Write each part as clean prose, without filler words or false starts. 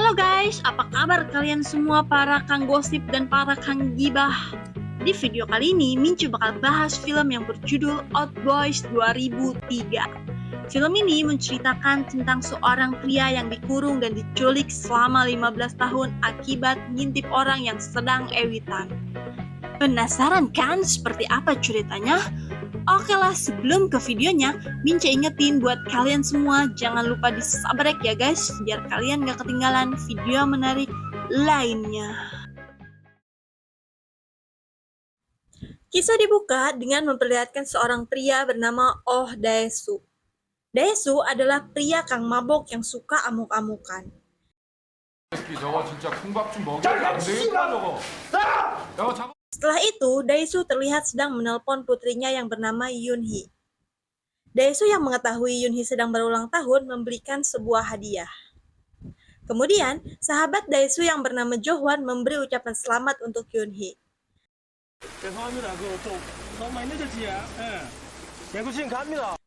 Halo guys, apa kabar kalian semua para kang gosip dan para kang gibah? Di video kali ini, Mincu bakal bahas film yang berjudul Old Boys 2003. Film ini menceritakan tentang seorang pria yang dikurung dan diculik selama 15 tahun akibat ngintip orang yang sedang ewitan. Penasaran kan seperti apa ceritanya? Oke lah, sebelum ke videonya, Mince ingetin buat kalian semua jangan lupa di-subscribe ya guys, biar kalian gak ketinggalan video menarik lainnya. Kisah dibuka dengan memperlihatkan seorang pria bernama Oh Dae-soo. Dae-soo adalah pria kang mabok yang suka amuk-amukan. Setelah itu, Dae-soo terlihat sedang menelpon putrinya yang bernama Yoon-hee. Dae-soo yang mengetahui Yoon-hee sedang berulang tahun memberikan sebuah hadiah. Kemudian, sahabat Dae-soo yang bernama Jo-hwan memberi ucapan selamat untuk Yoon-hee.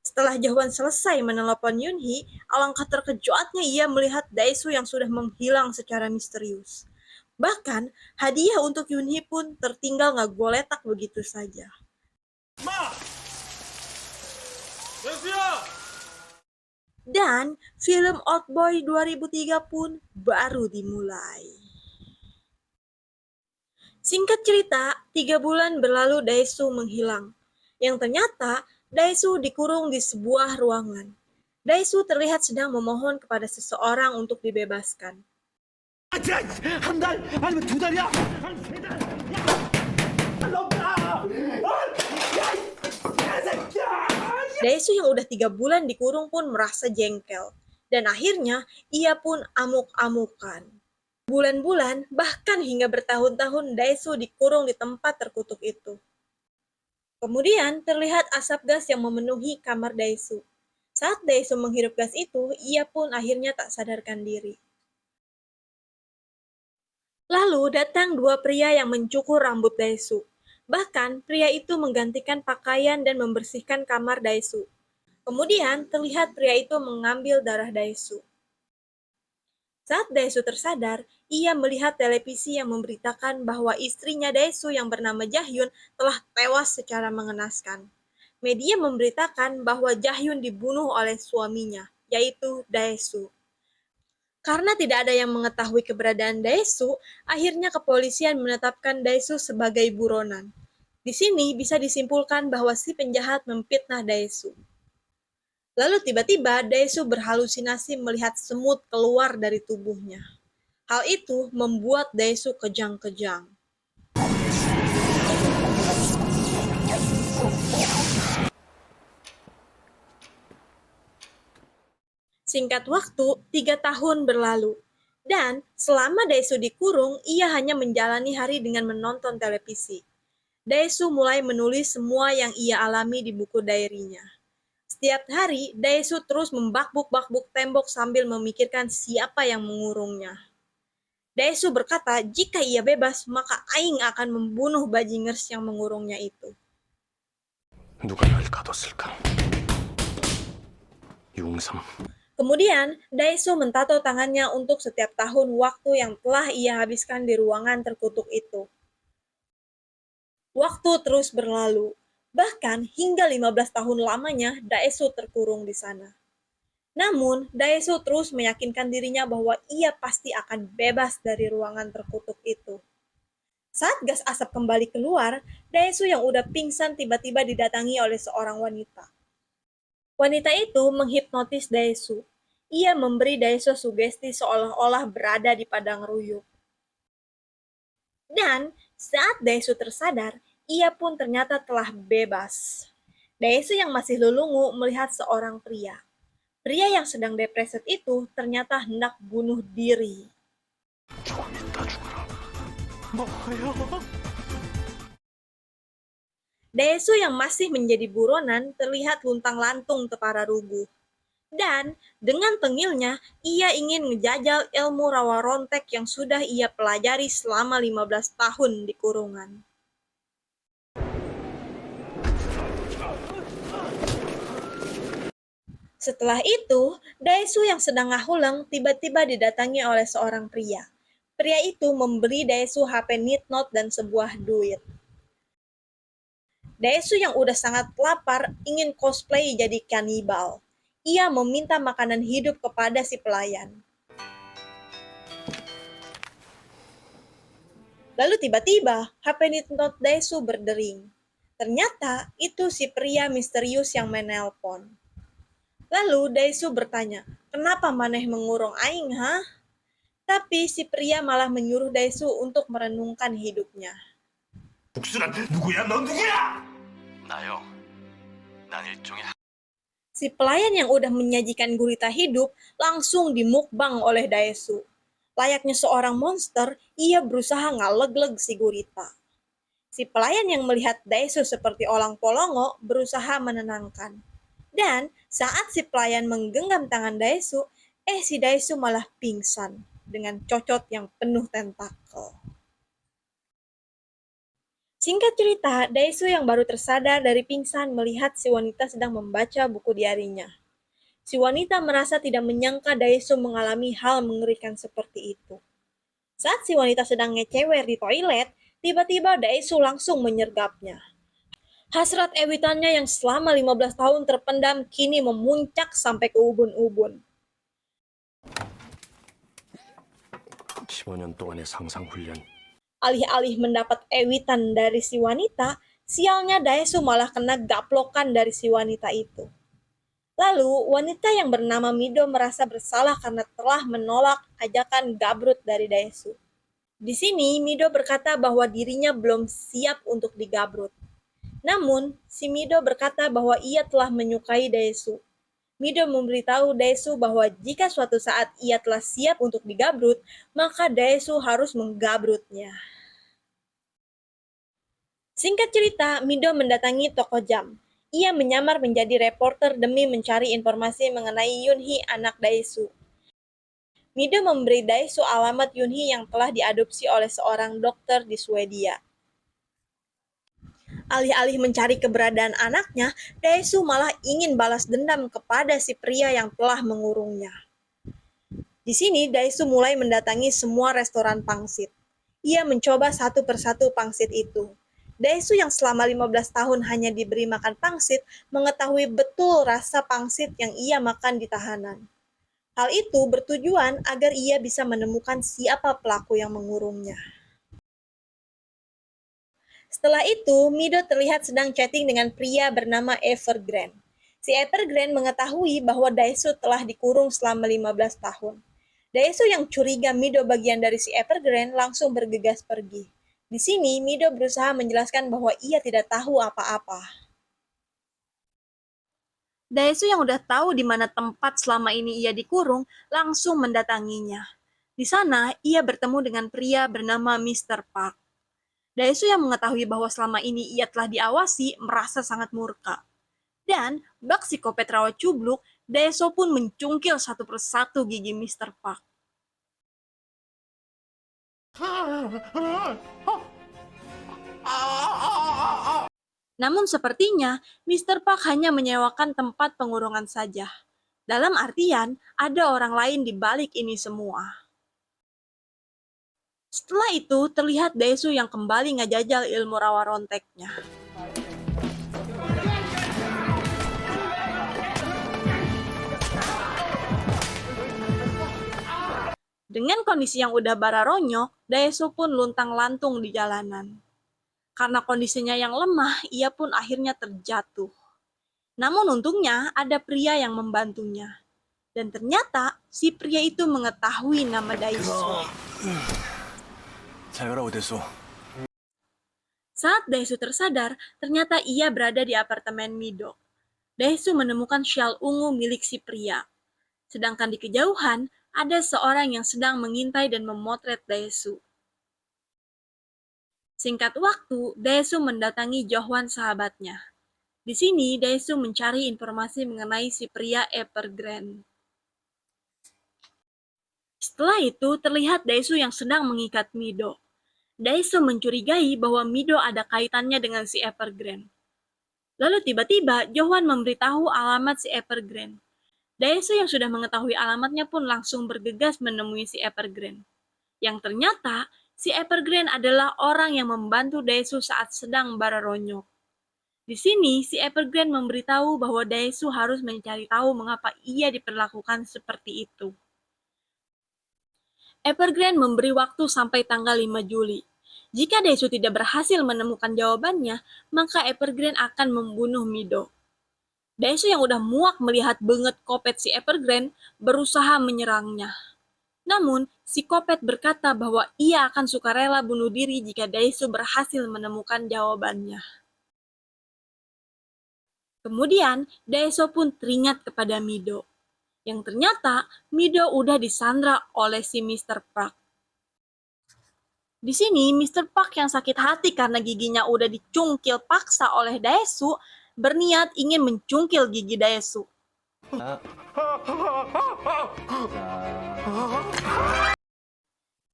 Setelah Jo-hwan selesai menelepon Yoon-hee, alangkah terkejutnya ia melihat Dae-soo yang sudah menghilang secara misterius. Bahkan, hadiah untuk Yoon-hee pun tertinggal gak goletak begitu saja. Dan film Old Boy 2003 pun baru dimulai. Singkat cerita, 3 bulan berlalu Dae-soo menghilang. Yang ternyata, Dae-soo dikurung di sebuah ruangan. Dae-soo terlihat sedang memohon kepada seseorang untuk dibebaskan. Dae-soo yang udah 3 bulan dikurung pun merasa jengkel. Dan akhirnya, ia pun amuk-amukan. Bulan-bulan, bahkan hingga bertahun-tahun Dae-soo dikurung di tempat terkutuk itu. Kemudian, terlihat asap gas yang memenuhi kamar Dae-soo. Saat Dae-soo menghirup gas itu, ia pun akhirnya tak sadarkan diri. Lalu datang 2 pria yang mencukur rambut Dae-soo. Bahkan, pria itu menggantikan pakaian dan membersihkan kamar Dae-soo. Kemudian, terlihat pria itu mengambil darah Dae-soo. Saat Dae-soo tersadar, ia melihat televisi yang memberitakan bahwa istrinya Dae-soo yang bernama Jahyun telah tewas secara mengenaskan. Media memberitakan bahwa Jahyun dibunuh oleh suaminya, yaitu Dae-soo. Karena tidak ada yang mengetahui keberadaan Dae-soo, akhirnya kepolisian menetapkan Dae-soo sebagai buronan. Di sini bisa disimpulkan bahwa si penjahat memfitnah Dae-soo. Lalu tiba-tiba Dae-soo berhalusinasi melihat semut keluar dari tubuhnya. Hal itu membuat Dae-soo kejang-kejang. Singkat waktu, 3 tahun berlalu. Dan selama Dae-soo dikurung, ia hanya menjalani hari dengan menonton televisi. Dae-soo mulai menulis semua yang ia alami di buku diary-nya. Setiap hari, Dae-soo terus membakbuk-bakbuk tembok sambil memikirkan siapa yang mengurungnya. Dae-soo berkata, jika ia bebas, maka Aing akan membunuh bajingers yang mengurungnya itu. 누가 날 가뒀을까? 용삼. Kemudian, Dae-soo mentato tangannya untuk setiap tahun waktu yang telah ia habiskan di ruangan terkutuk itu. Waktu terus berlalu. Bahkan hingga 15 tahun lamanya Dae-soo terkurung di sana. Namun, Dae-soo terus meyakinkan dirinya bahwa ia pasti akan bebas dari ruangan terkutuk itu. Saat gas asap kembali keluar, Dae-soo yang udah pingsan tiba-tiba didatangi oleh seorang wanita. Wanita itu menghipnotis Dae-soo. Ia memberi Dae-soo sugesti seolah-olah berada di padang ruyuk. Dan saat Dae-soo tersadar, ia pun ternyata telah bebas. Dae-soo yang masih lelungu melihat seorang pria. Pria yang sedang depresi itu ternyata hendak bunuh diri. Dae-soo yang masih menjadi buronan terlihat luntang-lantung tepara rubuh. Dan dengan tengilnya, ia ingin menjajal ilmu rawa rontek yang sudah ia pelajari selama 15 tahun di kurungan. Setelah itu, Daesu yang sedang ngahuleng tiba-tiba didatangi oleh seorang pria. Pria itu memberi Daesu HP Need Note dan sebuah duit. Daesu yang udah sangat lapar ingin cosplay jadi kanibal. Ia meminta makanan hidup kepada si pelayan. Lalu tiba-tiba HP Need Note Daesu berdering. Ternyata itu si pria misterius yang menelpon. Lalu Daesu bertanya, kenapa maneh mengurung aing, ha? Tapi si pria malah menyuruh Daesu untuk merenungkan hidupnya. 복수란 누구야? 넌 누구야? 나요. 난 일종의 Si pelayan yang udah menyajikan gurita hidup langsung dimukbang oleh Daesu. Layaknya seorang monster, ia berusaha ngaleg-leg si gurita. Si pelayan yang melihat Daesu seperti orang polongo berusaha menenangkan. Dan saat si pelayan menggenggam tangan Daesu, si Daesu malah pingsan dengan cocot yang penuh tentakel. Singkat cerita, Daesu yang baru tersadar dari pingsan melihat si wanita sedang membaca buku diarinya. Si wanita merasa tidak menyangka Daesu mengalami hal mengerikan seperti itu. Saat si wanita sedang ngecewer di toilet, tiba-tiba Daesu langsung menyergapnya. Hasrat ewitannya yang selama 15 tahun terpendam kini memuncak sampai ke ubun-ubun. 15년 동안의 상상 훈련. Alih-alih mendapat ewitan dari si wanita, sialnya Daesu malah kena gaplokan dari si wanita itu. Lalu, wanita yang bernama Mido merasa bersalah karena telah menolak ajakan gabrut dari Daesu. Di sini, Mido berkata bahwa dirinya belum siap untuk digabrut. Namun, si Mido berkata bahwa ia telah menyukai Daesu. Mido memberitahu Daesu bahwa jika suatu saat ia telah siap untuk digabrut, maka Daesu harus menggabrutnya. Singkat cerita, Mido mendatangi toko jam. Ia menyamar menjadi reporter demi mencari informasi mengenai Yunhee, anak Daesu. Mido memberi Daesu alamat Yunhee yang telah diadopsi oleh seorang dokter di Swedia. Alih-alih mencari keberadaan anaknya, Daesu malah ingin balas dendam kepada si pria yang telah mengurungnya. Di sini, Daesu mulai mendatangi semua restoran pangsit. Ia mencoba satu persatu pangsit itu. Daesu yang selama 15 tahun hanya diberi makan pangsit, mengetahui betul rasa pangsit yang ia makan di tahanan. Hal itu bertujuan agar ia bisa menemukan siapa pelaku yang mengurungnya. Setelah itu, Mido terlihat sedang chatting dengan pria bernama Evergrande. Si Evergrande mengetahui bahwa Daesu telah dikurung selama 15 tahun. Daesu yang curiga Mido bagian dari si Evergrande langsung bergegas pergi. Di sini, Mido berusaha menjelaskan bahwa ia tidak tahu apa-apa. Daesu yang udah tahu di mana tempat selama ini ia dikurung, langsung mendatanginya. Di sana, ia bertemu dengan pria bernama Mr. Park. Daesu yang mengetahui bahwa selama ini ia telah diawasi merasa sangat murka. Dan bak psikopat rawa cubluk, Daesu pun mencungkil satu persatu gigi Mr. Park. Namun sepertinya Mr. Park hanya menyewakan tempat pengurungan saja. Dalam artian, ada orang lain di balik ini semua. Setelah itu, terlihat Daesu yang kembali ngajajal ilmu rawa ronteknya. Dengan kondisi yang udah bara ronyok, Daesu pun luntang-lantung di jalanan. Karena kondisinya yang lemah, ia pun akhirnya terjatuh. Namun untungnya ada pria yang membantunya. Dan ternyata si pria itu mengetahui nama Daesu. 잘 가라고 대수. Saat Daesu tersadar, ternyata ia berada di apartemen Mido. Daesu menemukan syal ungu milik si pria. Sedangkan di kejauhan, ada seorang yang sedang mengintai dan memotret Daesu. Singkat waktu, Daesu mendatangi Johwan sahabatnya. Di sini, Daesu mencari informasi mengenai si pria Evergrande. Setelah itu, terlihat Daesu yang sedang mengikat Mido. Daesu mencurigai bahwa Mido ada kaitannya dengan si Evergrande. Lalu tiba-tiba, Johwan memberitahu alamat si Evergrande. Daesu yang sudah mengetahui alamatnya pun langsung bergegas menemui si Evergreen. Yang ternyata, si Evergreen adalah orang yang membantu Daesu saat sedang bararonyok. Di sini, si Evergreen memberitahu bahwa Daesu harus mencari tahu mengapa ia diperlakukan seperti itu. Evergreen memberi waktu sampai tanggal 5 Juli. Jika Daesu tidak berhasil menemukan jawabannya, maka Evergreen akan membunuh Mido. Daesu yang udah muak melihat banget Kopet si Evergreen berusaha menyerangnya. Namun, si Kopet berkata bahwa ia akan sukarela bunuh diri jika Daesu berhasil menemukan jawabannya. Kemudian, Daesu pun teringat kepada Mido. Yang ternyata, Mido udah disandra oleh si Mr. Park. Di sini, Mr. Park yang sakit hati karena giginya udah dicungkil paksa oleh Daesu, berniat ingin mencungkil gigi Daesu.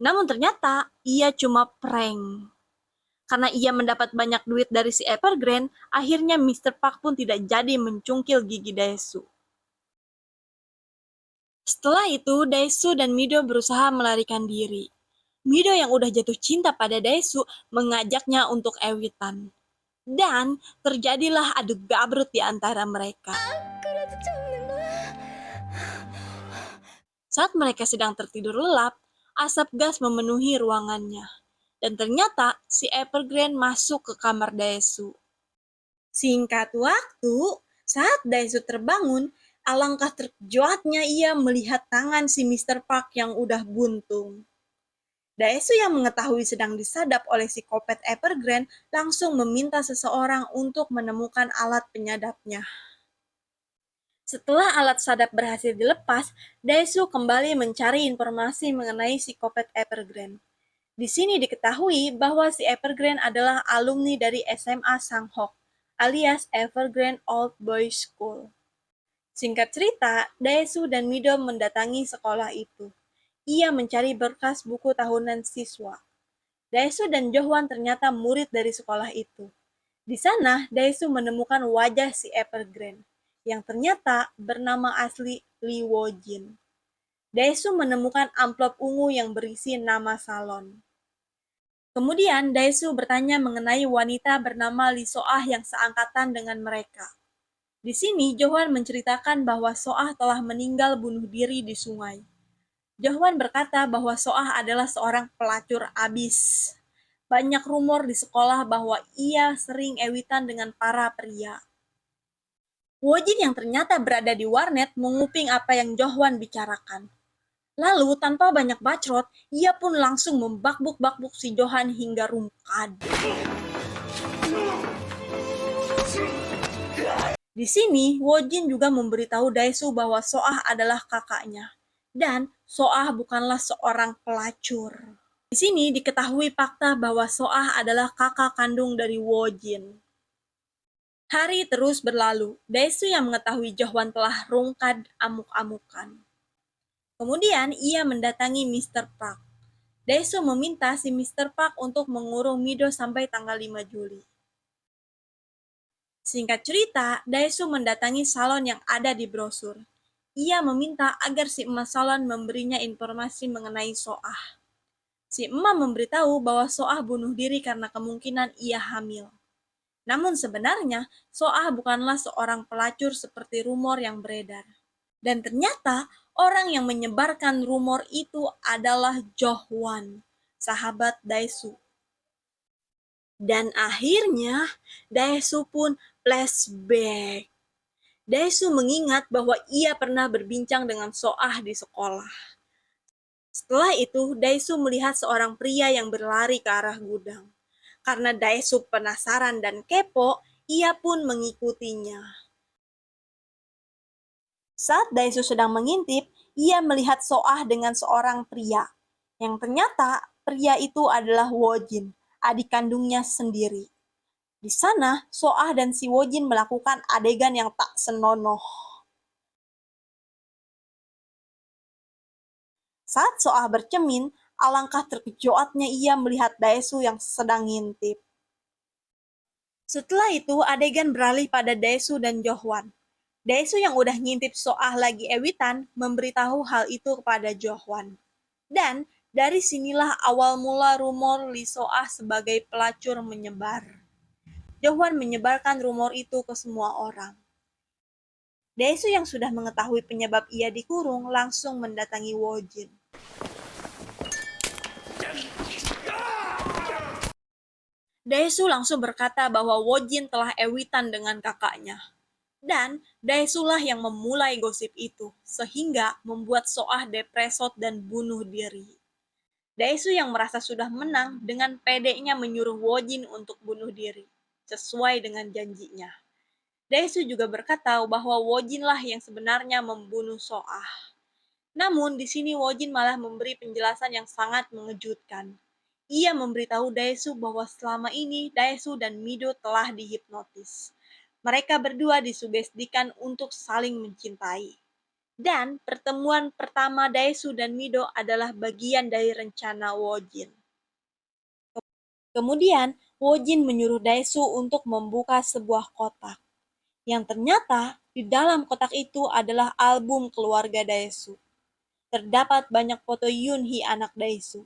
Namun ternyata, ia cuma prank. Karena ia mendapat banyak duit dari si Evergreen, akhirnya Mr. Park pun tidak jadi mencungkil gigi Daesu. Setelah itu, Daesu dan Mido berusaha melarikan diri. Mido yang udah jatuh cinta pada Daesu mengajaknya untuk ewitan. Dan terjadilah adu gabrut di antara mereka. Saat mereka sedang tertidur lelap, asap gas memenuhi ruangannya. Dan ternyata si Evergreen masuk ke kamar Daesu. Singkat waktu, saat Daesu terbangun, alangkah terkejutnya ia melihat tangan si Mr. Park yang udah buntung. Daesu yang mengetahui sedang disadap oleh si Kopet Evergreen langsung meminta seseorang untuk menemukan alat penyadapnya. Setelah alat sadap berhasil dilepas, Daesu kembali mencari informasi mengenai si Kopet Evergreen. Di sini diketahui bahwa si Evergreen adalah alumni dari SMA Sanghok, alias Evergreen Old Boys School. Singkat cerita, Daesu dan Mido mendatangi sekolah itu. Ia mencari berkas buku tahunan siswa. Daesu dan Johwan ternyata murid dari sekolah itu. Di sana, Daesu menemukan wajah si Evergreen, yang ternyata bernama asli Lee Woo-jin. Daesu menemukan amplop ungu yang berisi nama salon. Kemudian, Daesu bertanya mengenai wanita bernama Lee So-ah yang seangkatan dengan mereka. Di sini, Johwan menceritakan bahwa So-ah telah meninggal bunuh diri di sungai. Johwan berkata bahwa So-ah adalah seorang pelacur abis. Banyak rumor di sekolah bahwa ia sering ewitan dengan para pria. Woo-jin yang ternyata berada di warnet menguping apa yang Johwan bicarakan. Lalu, tanpa banyak bacrot, ia pun langsung membakbuk-bakbuk si Johan hingga rungkad. Di sini, Woo-jin juga memberitahu Daesu bahwa So-ah adalah kakaknya. Dan So-ah bukanlah seorang pelacur. Di sini diketahui fakta bahwa So-ah adalah kakak kandung dari Woo-jin. Hari terus berlalu. Daesu yang mengetahui Johwan telah rungkad amuk-amukan. Kemudian ia mendatangi Mr. Park. Daesu meminta si Mr. Park untuk mengurung Mido sampai tanggal 5 Juli. Singkat cerita, Daesu mendatangi salon yang ada di brosur. Ia meminta agar si emas salon memberinya informasi mengenai So-ah. Si emak memberitahu bahwa So-ah bunuh diri karena kemungkinan ia hamil. Namun sebenarnya, So-ah bukanlah seorang pelacur seperti rumor yang beredar. Dan ternyata, orang yang menyebarkan rumor itu adalah Johwan, sahabat Daesu. Dan akhirnya, Daesu pun flashback. Daesu mengingat bahwa ia pernah berbincang dengan So-ah di sekolah. Setelah itu, Daesu melihat seorang pria yang berlari ke arah gudang. Karena Daesu penasaran dan kepo, ia pun mengikutinya. Saat Daesu sedang mengintip, ia melihat So-ah dengan seorang pria. Yang ternyata, pria itu adalah Woo-jin, adik kandungnya sendiri. Di sana, So-ah dan si Woo-jin melakukan adegan yang tak senonoh. Saat So-ah bercermin, alangkah terkejutnya ia melihat Daesu yang sedang ngintip. Setelah itu, adegan beralih pada Daesu dan Johwan. Daesu yang udah ngintip Soah lagi ewitan memberitahu hal itu kepada Johwan. Dan dari sinilah awal mula rumor Lee Soah sebagai pelacur menyebar. Johwan menyebarkan rumor itu ke semua orang. Daesu yang sudah mengetahui penyebab ia dikurung langsung mendatangi Wojin. Daesu langsung berkata bahwa Wojin telah ewitan dengan kakaknya. Dan Daesu-lah yang memulai gosip itu, sehingga membuat Soah depresot dan bunuh diri. Daesu yang merasa sudah menang dengan pedenya menyuruh Wojin untuk bunuh diri, sesuai dengan janjinya. Daesu juga berkata bahwa Wojin-lah yang sebenarnya membunuh Soah. Namun di sini Wojin malah memberi penjelasan yang sangat mengejutkan. Ia memberitahu Daesu bahwa selama ini Daesu dan Mido telah dihipnotis. Mereka berdua disugestikan untuk saling mencintai. Dan pertemuan pertama Daesu dan Mido adalah bagian dari rencana Wojin. Kemudian, Wojin menyuruh Daesu untuk membuka sebuah kotak. Yang ternyata di dalam kotak itu adalah album keluarga Daesu. Terdapat banyak foto Yunhee anak Daesu.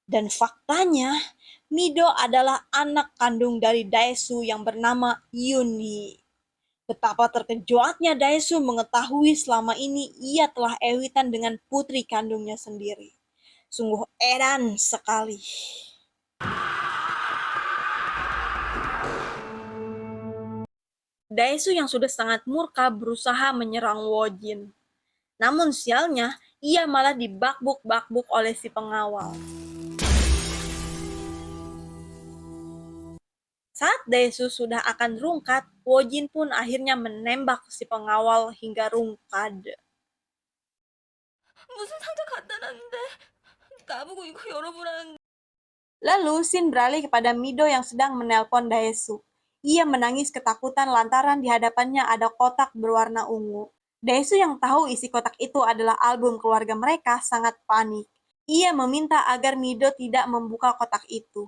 Dan faktanya, Mido adalah anak kandung dari Daesu yang bernama Yunhee. Betapa terkejutnya Daesu mengetahui selama ini ia telah ewitan dengan putri kandungnya sendiri. Sungguh edan sekali. Daesu yang sudah sangat murka berusaha menyerang Wojin. Namun sialnya, ia malah dibakbuk-bakbuk oleh si pengawal. Saat Daesu sudah akan rungkat, Wojin pun akhirnya menembak si pengawal hingga rungkad. Lalu Shin beralih kepada Mido yang sedang menelpon Daesu. Ia menangis ketakutan lantaran di hadapannya ada kotak berwarna ungu. Daesu yang tahu isi kotak itu adalah album keluarga mereka sangat panik. Ia meminta agar Mido tidak membuka kotak itu.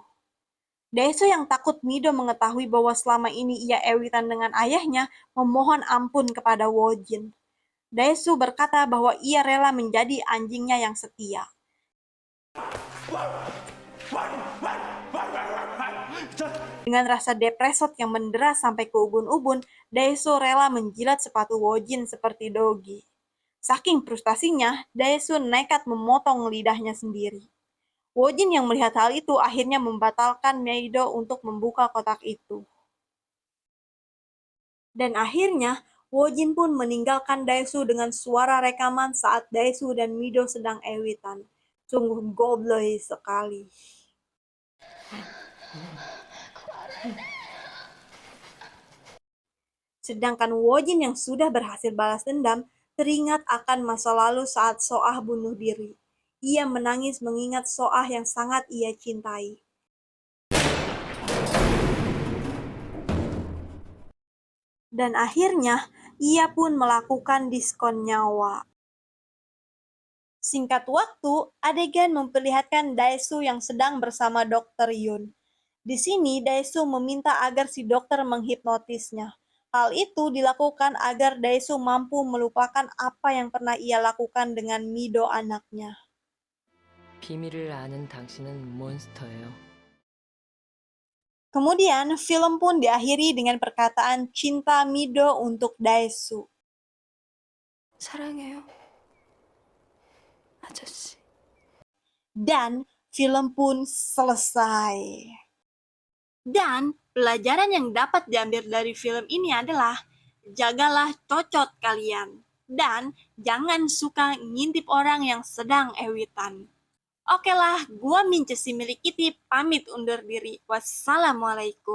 Daesu yang takut Mido mengetahui bahwa selama ini ia ewitan dengan ayahnya memohon ampun kepada Wojin. Daesu berkata bahwa ia rela menjadi anjingnya yang setia. Dengan rasa depresot yang mendera sampai ke ubun-ubun, Daesu rela menjilat sepatu Wojin seperti dogi. Saking frustasinya, Daesu nekat memotong lidahnya sendiri. Wojin yang melihat hal itu akhirnya membatalkan Mido untuk membuka kotak itu. Dan akhirnya, Wojin pun meninggalkan Daesu dengan suara rekaman saat Daesu dan Mido sedang ewitan. Sungguh goblok sekali. Sedangkan Wojin yang sudah berhasil balas dendam, teringat akan masa lalu saat Soah bunuh diri. Ia menangis mengingat Soah yang sangat ia cintai. Dan akhirnya, ia pun melakukan diskon nyawa. Singkat waktu, adegan memperlihatkan Daesu yang sedang bersama Dr. Yun. Di sini, Daesu meminta agar si dokter menghipnotisnya. Hal itu dilakukan agar Daesu mampu melupakan apa yang pernah ia lakukan dengan Mido anaknya. 비밀을 아는 당신은 몬스터예요. Kemudian, film pun diakhiri dengan perkataan cinta Mido untuk Daesu. 사랑해요, 아저씨. Dan film pun selesai. Dan pelajaran yang dapat diambil dari film ini adalah jagalah cocot kalian dan jangan suka ngintip orang yang sedang ewitan. Oke lah, gua Mince si milik Kitty pamit undur diri. Wassalamualaikum.